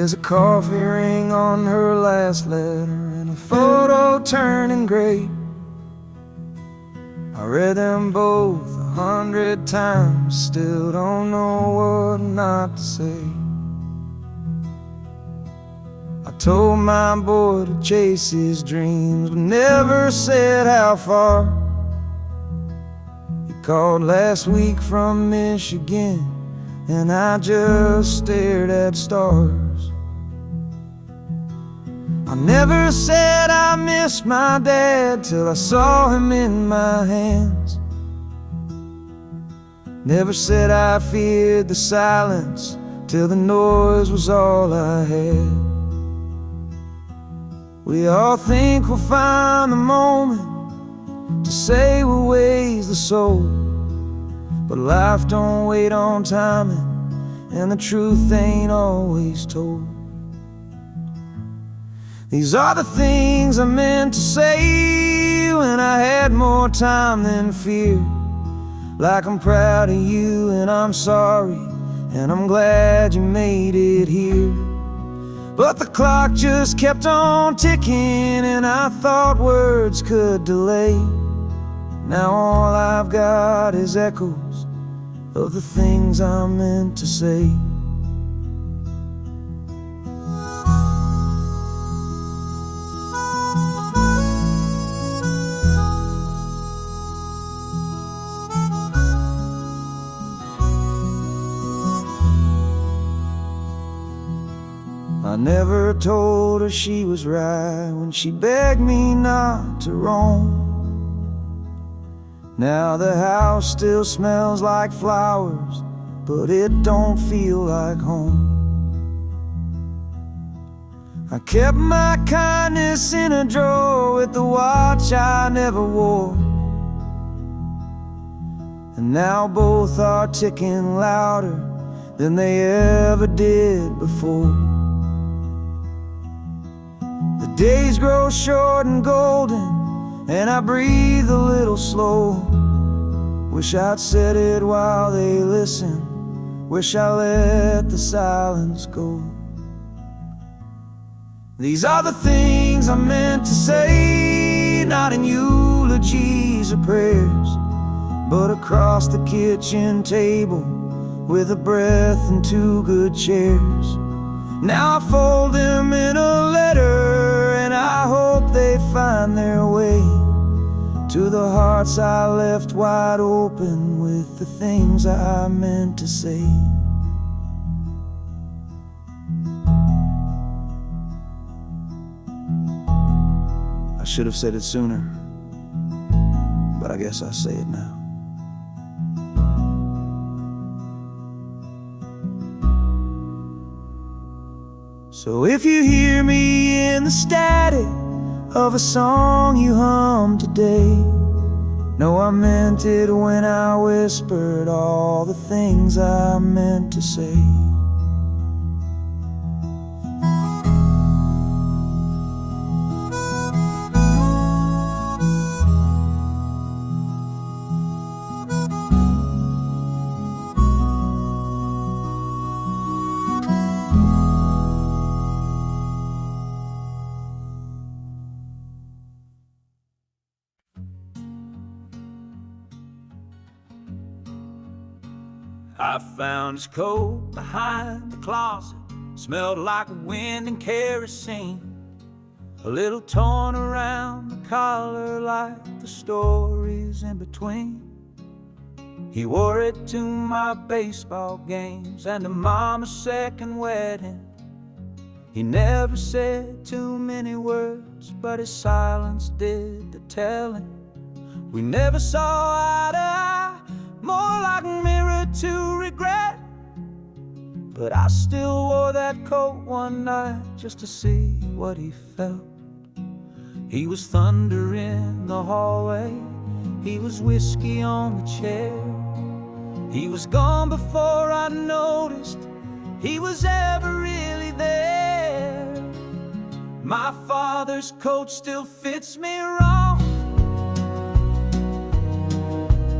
There's a coffee ring on her last letter and a photo turning gray. I read them both 100 times, still don't know what not to say. I told my boy to chase his dreams, but never said how far. He called last week from Michigan, and I just stared at stars. I never said I missed my dad till I saw him in my hands. Never said I feared the silence till the noise was all I had. We all think we'll find the moment to say what weighs the soul, but life don't wait on timing, and the truth ain't always told. These are the things I meant to say when I had more time than fear. Like I'm proud of you and I'm sorry, and I'm glad you made it here. But the clock just kept on ticking, and I thought words could delay. Now all I've got is echoes of the things I meant to say. I never told her she was right when she begged me not to roam. Now the house still smells like flowers, but it don't feel like home. I kept my kindness in a drawer with the watch I never wore, and now both are ticking louder than they ever did before. The days grow short and golden, and I breathe a little slow. Wish I'd said it while they listen, wish I let the silence go. These are the things I meant to say, not in eulogies or prayers, but across the kitchen table with a breath and two good chairs. Now I fold them in a letter, and I hope they find their way to the hearts I left wide open with the things I meant to say. I should have said it sooner, but I guess I say it now. So if you hear me in the static of a song you hum today, know I meant it when I whispered all the things I meant to say. I found his coat behind the closet, smelled like wind and kerosene, a little torn around the collar like the stories in between. He wore it to my baseball games and to Mama's second wedding. He never said too many words, but his silence did the telling. We never saw eye to eye, more like a mirror to regret, but I still wore that coat one night just to see what he felt. He was thunder in the hallway, he was whiskey on the chair. He was gone before I noticed he was ever really there. My father's coat still fits me wrong,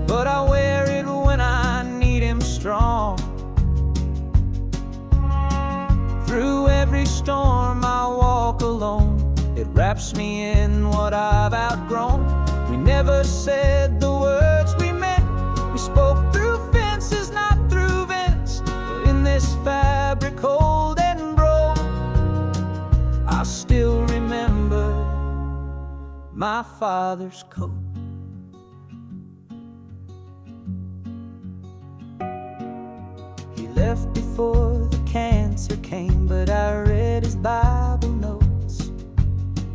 but I wear it when I need him strong. Through every storm I walk alone. It wraps me in what I've outgrown. We never said the words we meant. We spoke through fences, not through vents. But in this fabric cold and broke, I still remember my father's coat. He left before the cancer came, but I read his Bible notes.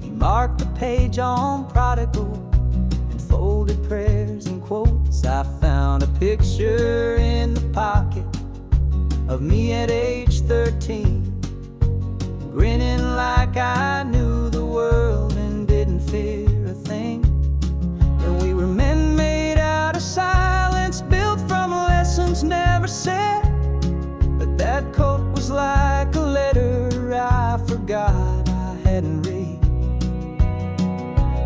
He marked a page on prodigal and folded prayers and quotes. I found a picture in the pocket of me at age 13, grinning like I knew the world and didn't fear a thing. And we were men made out of silence, built from lessons never said. But that coat was like a letter I forgot I hadn't read.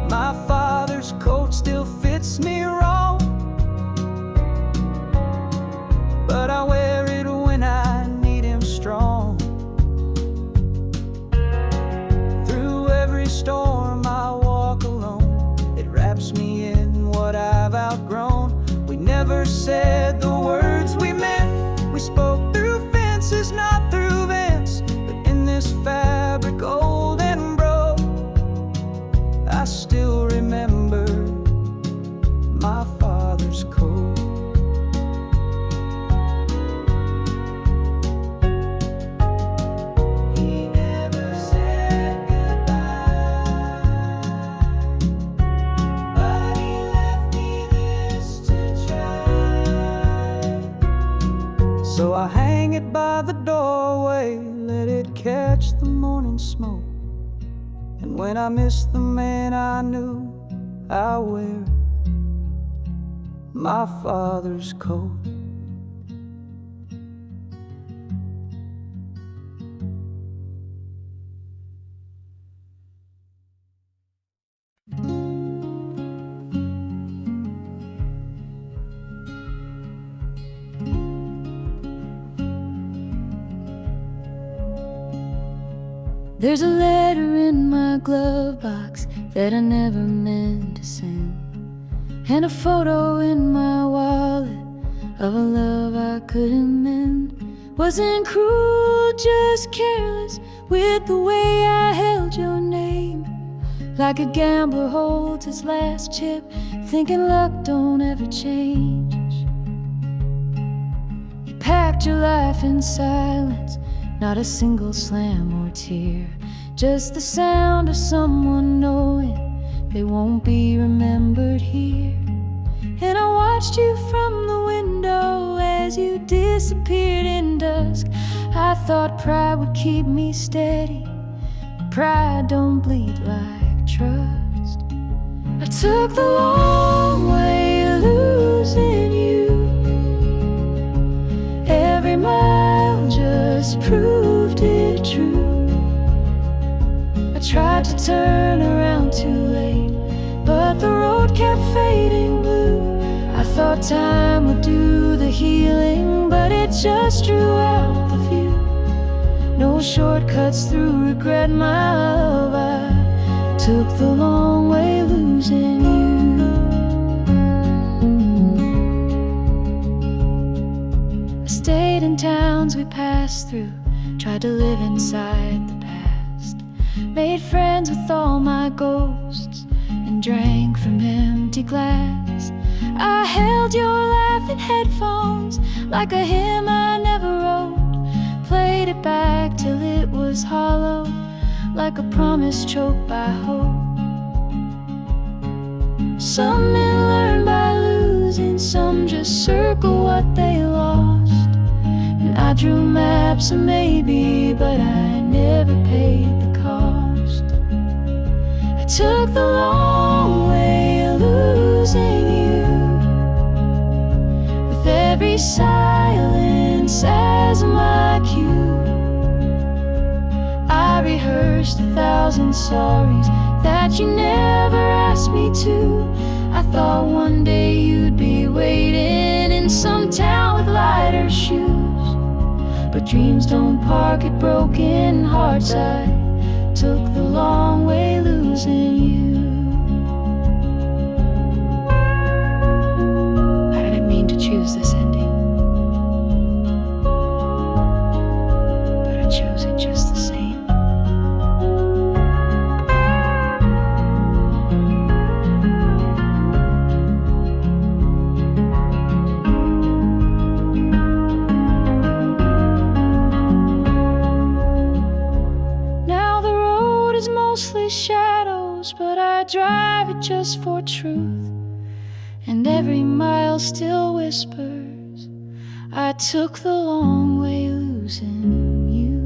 My father's coat still fits me wrong, but I wear it when I need him strong. Through every storm I walk alone. It wraps me in what I've outgrown. We never said the words we meant. We spoke through fences, not through vents. But in this fabric old and broke, I still remember my father's coat. He never said goodbye, but he left me this to try. So I hang it by the doorway, let it catch the morning smoke. And when I miss the man I knew, I wear my father's coat. There's a letter in my glove box that I never meant to send, and a photo in my wallet of a love I couldn't mend. Wasn't cruel, just careless with the way I held your name, like a gambler holds his last chip, thinking luck don't ever change. You packed your life in silence, not a single slam or tear, just the sound of someone knowing they won't be remembered here. And I watched you from the window as you disappeared in dusk. I thought pride would keep me steady, but pride don't bleed like trust. I took the long way losing you. Every mile just proved it true. I tried to turn around too late, but the road kept fading blue. I thought time would do the healing, but it just drew out the view. No shortcuts through regret, my love. I took the long way losing you. I stayed in towns we passed through, tried to live inside the past, made friends with all my ghosts, and drank from empty glass. I held your laugh in headphones like a hymn I never wrote, played it back till it was hollow, like a promise choked by hope. Some men learn by losing, some just circle what they lost. And I drew maps of maybe, but I never paid the cost. I took the long way losing you, with every silence as my cue. I rehearsed 1,000 sorries that you never asked me to. I thought one day you'd be waiting in some town with lighter shoes, but dreams don't park at broken hearts. I took the long way losing you. I didn't mean to choose this ending, but I chose it just the same. Mostly shadows, but I drive it just for truth, and every mile still whispers, I took the long way losing you.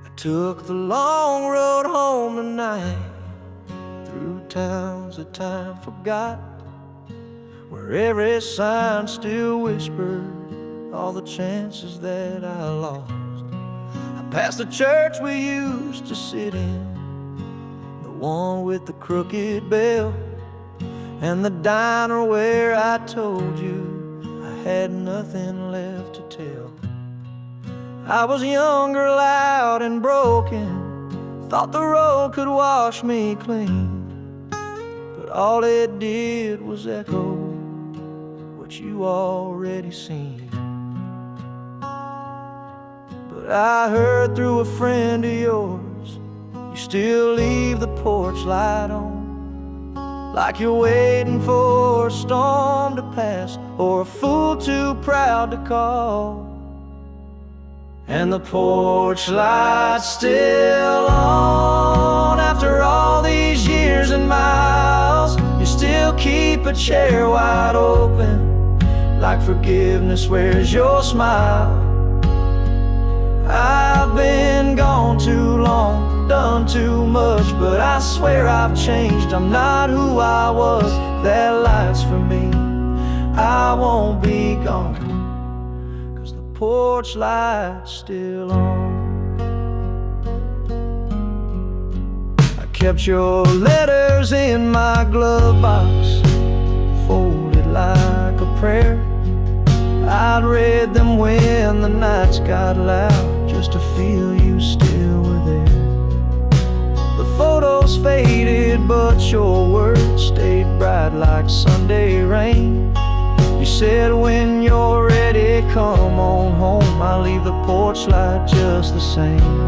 I took the long road home tonight, through towns that time forgot, where every sign still whispered all the chances that I lost. I passed the church we used to sit in, the one with the crooked bell, and the diner where I told you I had nothing left to tell. I was younger, loud and broken, thought the road could wash me clean, but all it did was echo what you already seen. But I heard through a friend of yours, you still leave the porch light on, like you're waiting for a storm to pass or a fool too proud to call. And the porch light's still on after all these years and miles. You still keep a chair wide open, like forgiveness wears your smile. I've been gone too long, done too much, but I swear I've changed. I'm not who I was. That light's for me, I won't be gone, 'cause the porch light's still on. I kept your letters in my glove box, folded like a prayer. I'd read them when the nights got loud, just to feel you still were there. The photos faded, but your words stayed bright like Sunday rain. You said, when you're ready, come on home. I'll leave the porch light just the same.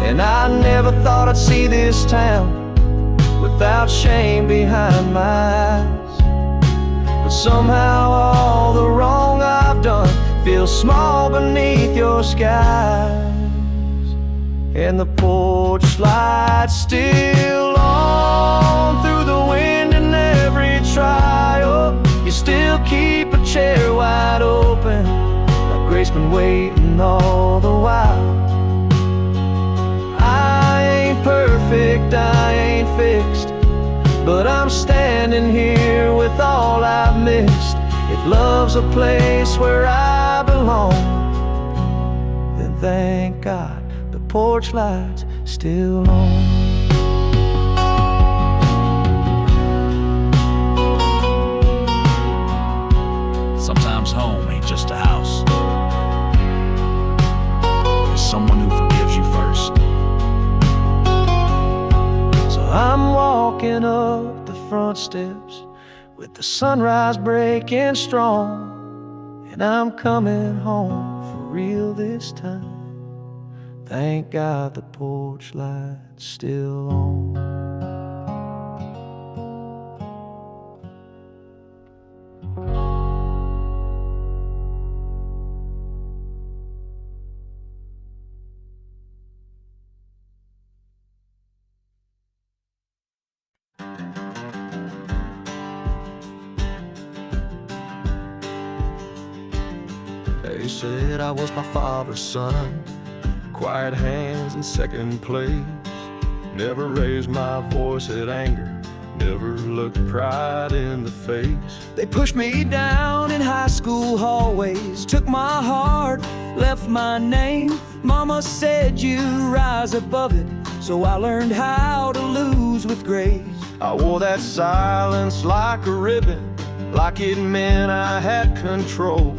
And I never thought I'd see this town without shame behind my eyes. But somehow all the wrong I've done feels small beneath your skies. And the porch light's still on through the wind and every trial. You still keep a chair wide open, like grace been waiting all the while. I ain't perfect, I ain't fixed, but I'm standing here with all I've missed. If love's a place where I belong, then thank God the porch light's still on. Sometimes home ain't just a house, it's someone who forgives you first. So I'm walking up the front steps with the sunrise breaking strong, and I'm coming home for real this time. Thank God the porch light's still on. They said I was my father's son, quiet hands in second place. Never raised my voice at anger, never looked pride in the face. They pushed me down in high school hallways, took my heart, left my name. Mama said you rise above it, so I learned how to lose with grace. I wore that silence like a ribbon, like it meant I had control.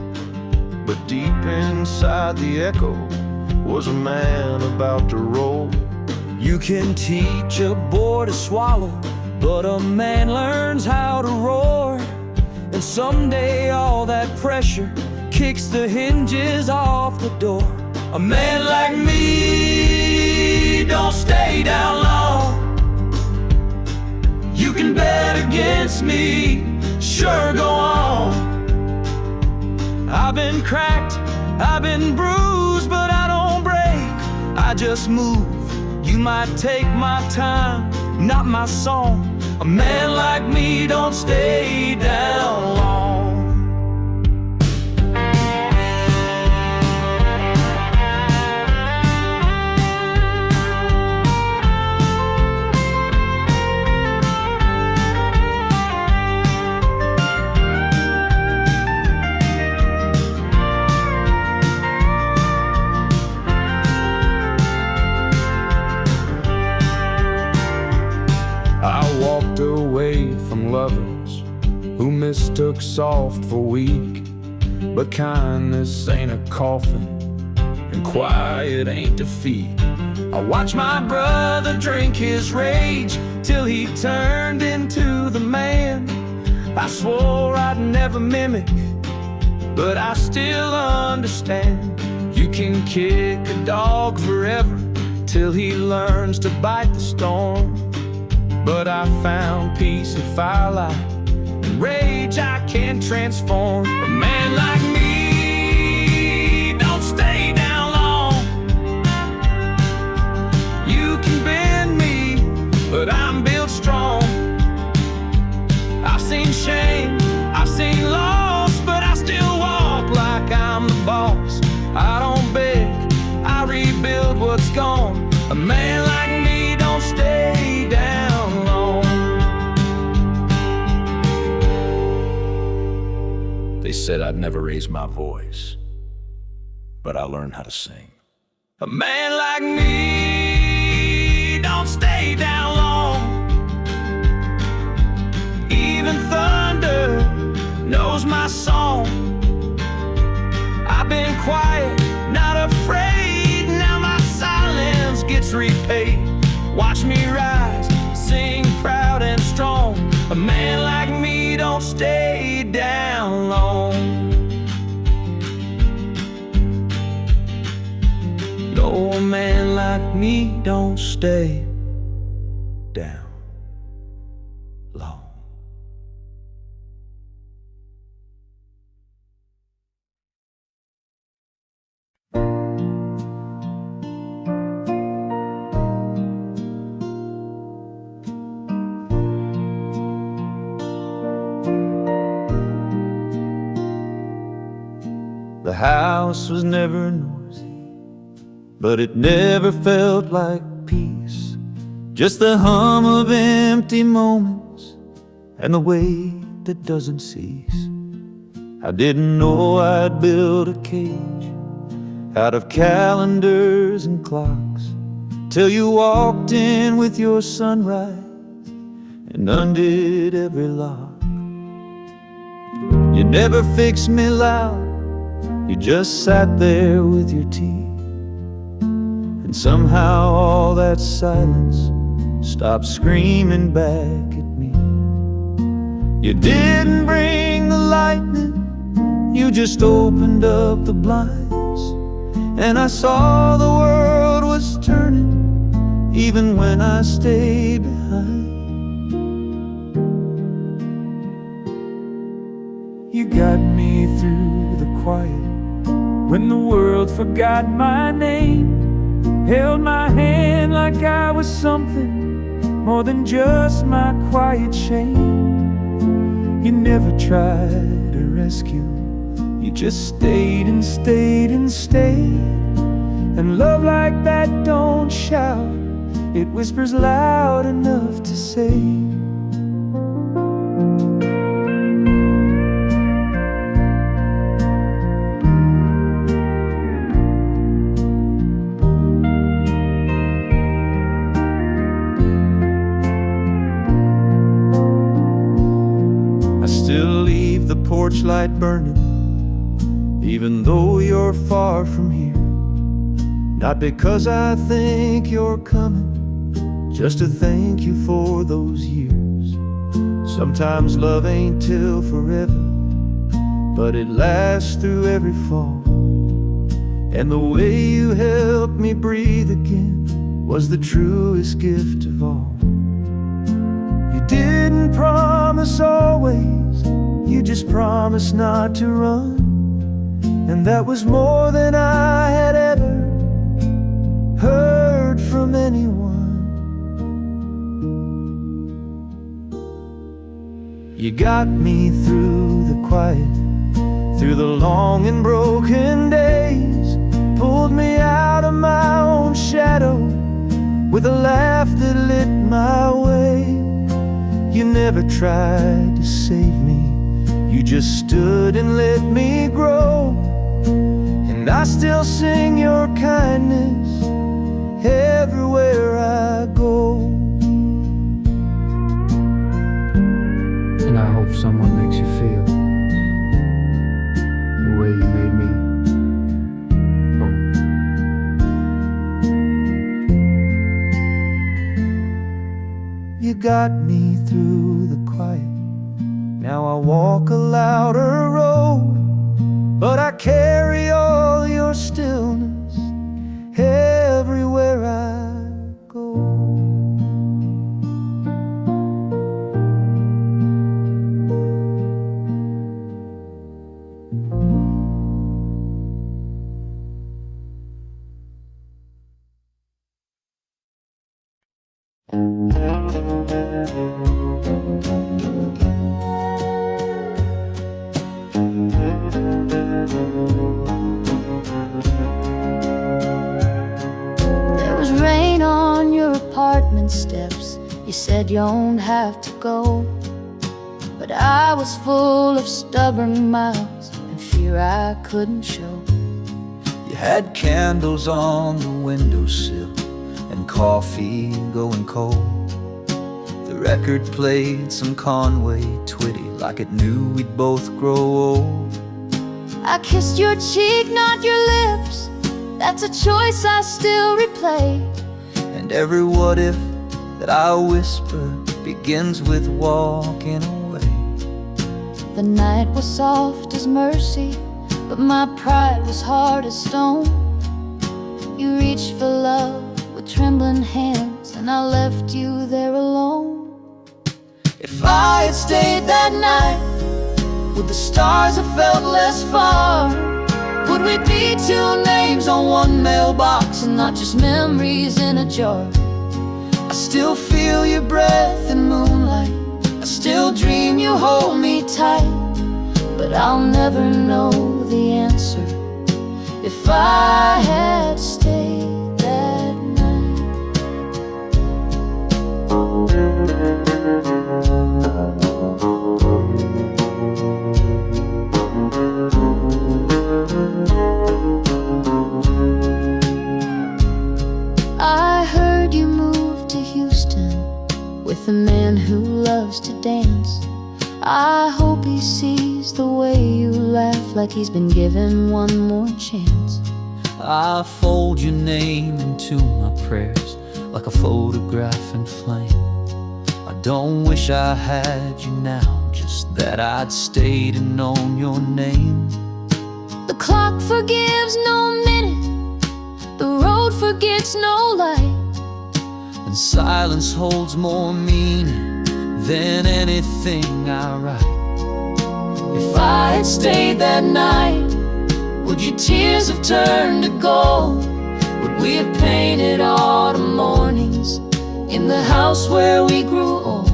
But deep inside the echo was a man about to roll. You can teach a boy to swallow, but a man learns how to roar. And someday all that pressure kicks the hinges off the door. A man like me don't stay down long. You can bet against me, sure, go on. I've been cracked, I've been bruised, but I don't break, I just move. You might take my time, not my song. A man like me don't stay down long. Lovers who mistook soft for weak, but kindness ain't a coffin, and quiet ain't defeat. I watched my brother drink his rage till he turned into the man I swore I'd never mimic, but I still understand. You can kick a dog forever till he learns to bite the storm. But I found peace in firelight and rage I can't transform. A man like me don't stay down long. You can bend me, but I'm built strong. I've seen shame, I've seen loss, but I still walk like I'm the boss. I don't beg, I rebuild what's gone. A man like me don't stay down. They said I'd never raise my voice, but I learned how to sing. A man like me don't stay down long. Even thunder knows my song. I've been quiet, not afraid. Now my silence gets repaid. Watch me rise, sing proud and strong. A man like me don't stay down long. No, a man like me don't stay down long. The house was never noisy, but it never felt like peace. Just the hum of empty moments and the weight that doesn't cease. I didn't know I'd build a cage out of calendars and clocks till you walked in with your sunrise and undid every lock. You never fixed me loud, you just sat there with your tea, and somehow all that silence stopped screaming back at me. You didn't bring the lightning, you just opened up the blinds, and I saw the world was turning even when I stayed behind. You got me through the quiet when the world forgot my name, held my hand like I was something more than just my quiet shame. You never tried to rescue, you just stayed and stayed and stayed. And love like that don't shout, it whispers loud enough to say. porch light burning, even though you're far from here. Not because I think you're coming, just to thank you for those years. Sometimes love ain't till forever, but it lasts through every fall. And the way you helped me breathe again was the truest gift of all. You didn't promise always, you just promised not to run. And that was more than I had ever heard from anyone. You got me through the quiet, through the long and broken days, pulled me out of my own shadow with a laugh that lit my way. You never tried to save me, you just stood and let me grow. And I still sing your kindness everywhere I go. And I hope someone makes you feel the way you made me. You got me through the quiet, now I walk a louder road. But I carry all your stillness everywhere I go. There was rain on your apartment steps. You said you don't have to go, but I was full of stubborn mouths and fear I couldn't show. You had candles on the windowsill and coffee going cold. The record played some Conway Twitty like it knew we'd both grow old. I kissed your cheek, not your lips. That's a choice I still replay. And every what if that I whisper begins with walking away. The night was soft as mercy, but my pride was hard as stone. You reached for love with trembling hands, and I left you there alone. If I had stayed that night, would the stars have felt less far? Would we be two names on one mailbox And not just memories in a jar. I still feel your breath in moonlight, I still dream you hold me tight. But I'll never know the answer if I had stayed that night. I heard you moved to Houston with a man who loves to dance. I hope he sees the way you laugh like he's been given one more chance. I fold your name into my prayers like a photograph in flame. I don't wish I had you now, just that I'd stayed and known your name. The clock forgives no minute, the road forgets no light. And silence holds more meaning than anything I write. If I had stayed that night, would your tears have turned to gold? Would we have painted autumn mornings in the house where we grew old?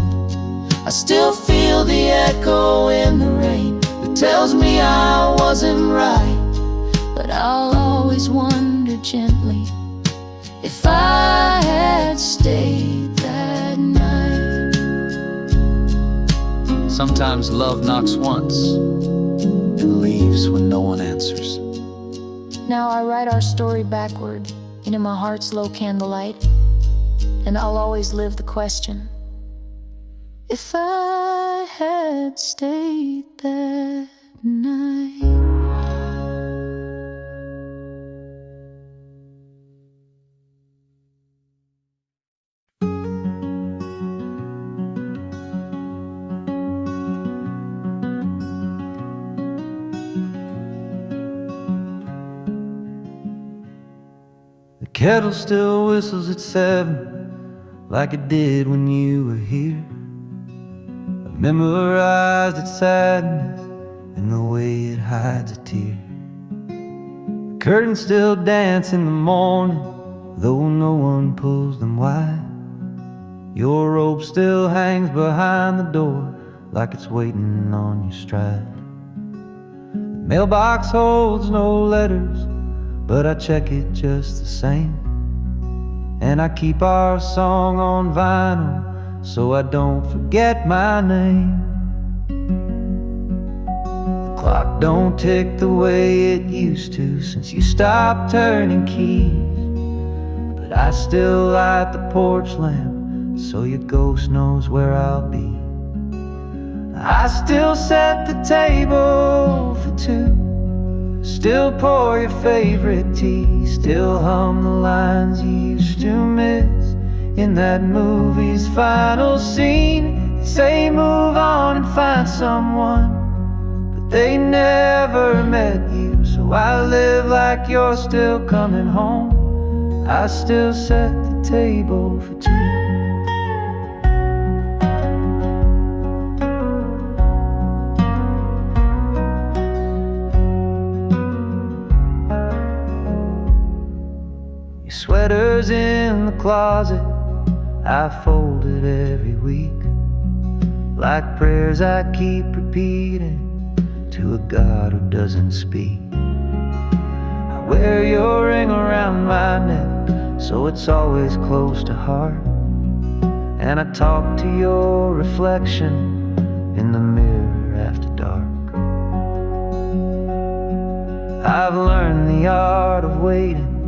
I still feel the echo in the rain that tells me I wasn't right. But I'll always wonder gently if I had stayed that night. Sometimes love knocks once and leaves when no one answers. Now I write our story backward into my heart's low candlelight, and I'll always live the question: if I had stayed there. night. The kettle still whistles at 7, like it did when you were here. I memorized its sadness and the way it hides a tear. The curtains still dance in the morning, though no one pulls them wide. Your robe still hangs behind the door, like it's waiting on your stride. The mailbox holds no letters, but I check it just the same. And I keep our song on vinyl so I don't forget my name. The clock don't tick the way it used to since you stopped turning keys, but I still light the porch lamp so your ghost knows where I'll be. I still set the table for 2, still pour your favorite tea, still hum the lines you used to miss in that movie's final scene. They say move on and find someone, but they never met you. So I live like you're still coming home. I still set the table for 2. Sweaters in the closet I folded every week, like prayers I keep repeating to a God who doesn't speak. I wear your ring around my neck so it's always close to heart, and I talk to your reflection in the mirror after dark. I've learned the art of waiting,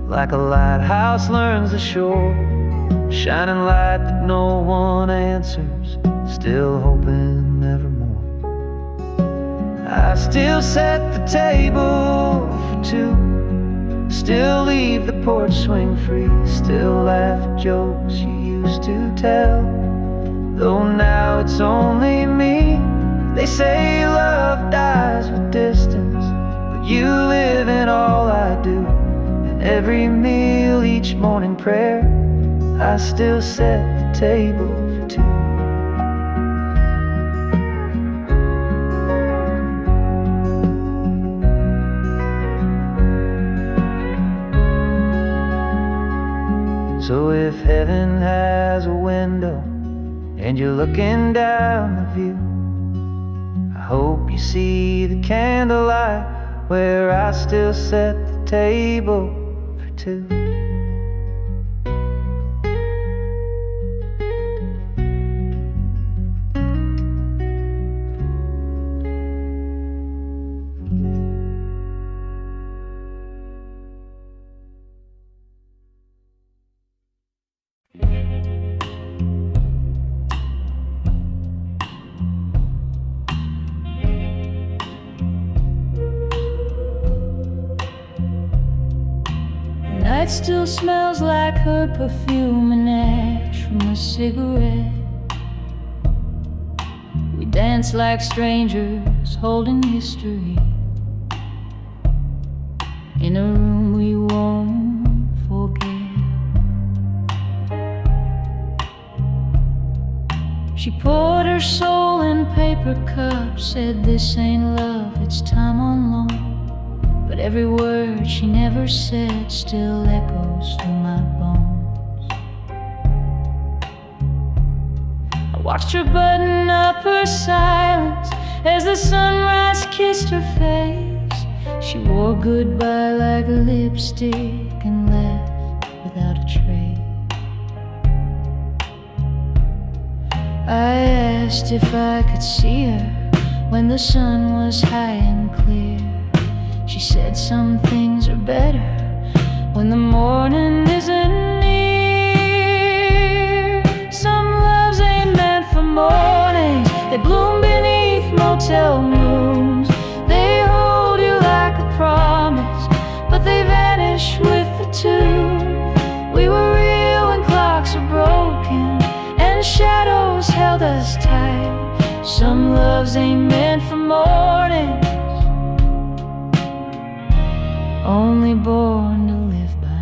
like a lighthouse learns the shore, shining light that no one answers, still hoping nevermore. I still set the table for 2, still leave the porch swing free, still laugh at jokes you used to tell, though now it's only me. They say love dies with distance, but you live in all I do. Every meal, each morning prayer, I still set the table for 2. So if heaven has a window and you're looking down the view, I hope you see the candlelight where I still set the table for 2. Night still smells like her perfume and ash from a cigarette. We dance like strangers holding history in a room we won't forget. She poured her soul in paper cups, said this ain't love, it's time on loan. But every word she never said still echoes through my bones. I watched her button up her silence as the sunrise kissed her face. She wore goodbye like lipstick and left without a trace. I asked if I could see her when the sun was high and clear. She said some things are better when the morning isn't near. Some loves ain't meant for mornings, they bloom beneath motel moons. the shadows held us tight. Some loves ain't meant for mornings, only born to live by night.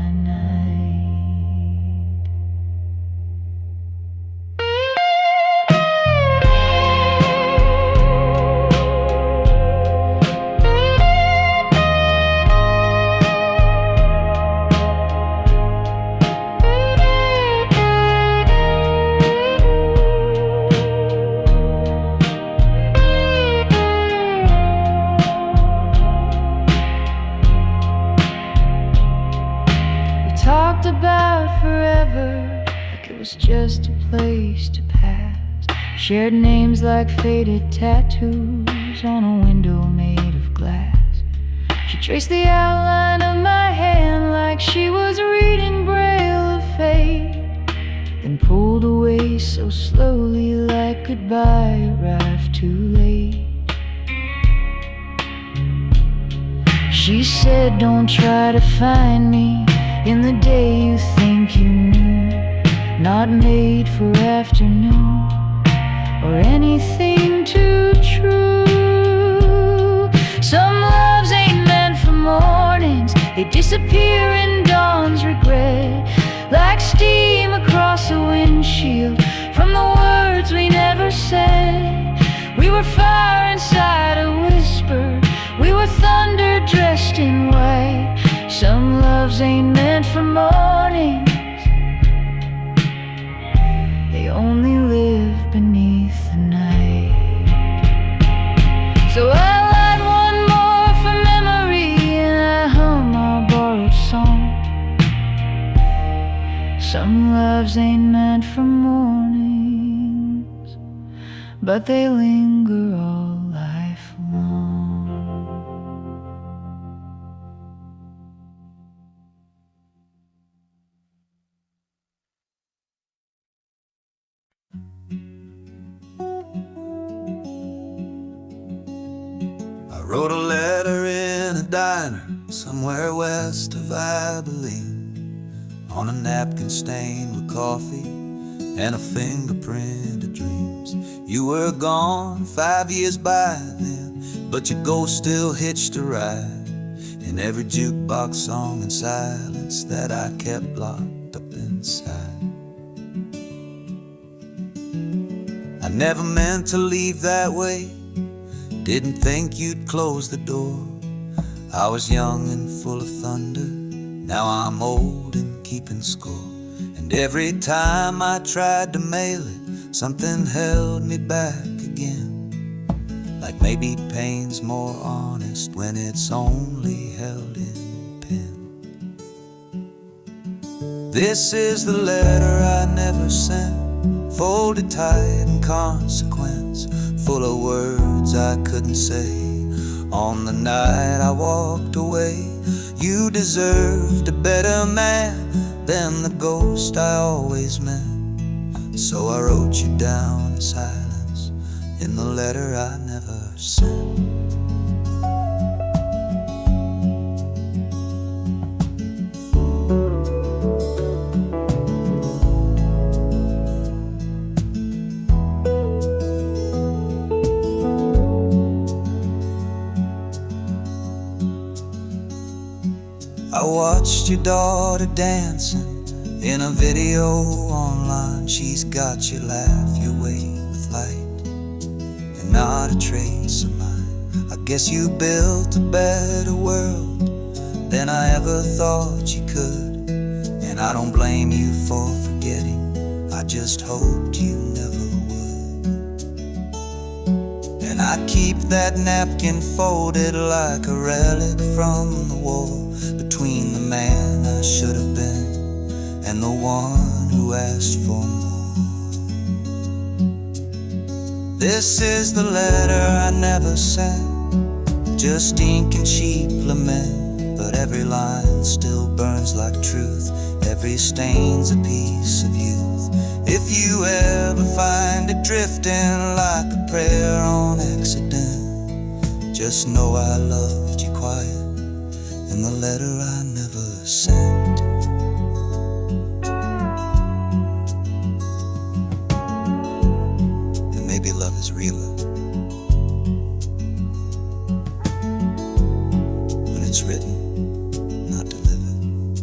Talked about forever like it was just a place to pass. Shared names like faded tattoos on a window made of glass. She traced the outline of my hand like she was reading braille of fate, then pulled away so slowly like goodbye arrived too late. She said, don't try to find me in the day you think you knew, not made for afternoon or anything too true. Some loves ain't meant for mornings, they disappear in dawn's regret, like steam across a windshield from the words we never said. We were fire inside a whisper, we were thunder dressed in white. Some loves ain't meant for mornings, they only live beneath the night. So I light one more for memory and I hum our borrowed song. Some loves ain't meant for mornings, but they linger all life long. I wrote a letter in a diner somewhere west of Abilene, on a napkin stained with coffee and a fingerprint of dreams. You were gone 5 years by then, but your ghost still hitched a ride in every jukebox song and silence that I kept locked up inside. I never meant to leave that way, didn't think you'd close the door. I was young and full of thunder, now I'm old and keeping score. And every time I tried to mail it, something held me back again. Like maybe pain's more honest when it's only held in pen. This is the letter I never sent, folded tight in consequence, full of words I couldn't say. On the night I walked away, you deserved a better man than the ghost I always met. So I wrote you down in silence in the letter I never sent. I watched your daughter dancing in a video online. She's got your laugh, your way with light, and not a trace of mine. I guess you built a better world than I ever thought you could, and I don't blame you for forgetting, I just hoped you never would. And I keep that napkin folded like a relic from the war, between the man I should have been and the one who asked for more. This is the letter I never sent, just ink and cheap lament, but every line still burns like truth, every stain's a piece of youth. If you ever find it drifting like a prayer on accident, just know I loved you quiet in the letter I never sent. maybe love is realer when it's written, not delivered.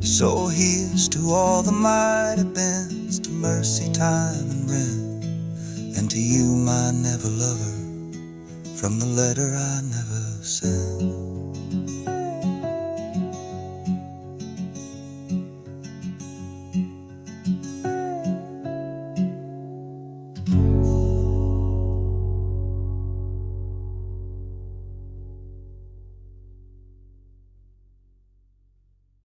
So here's to all the mighty bends, to mercy, time, and rent, and to you, my never lover, from the letter I never sent.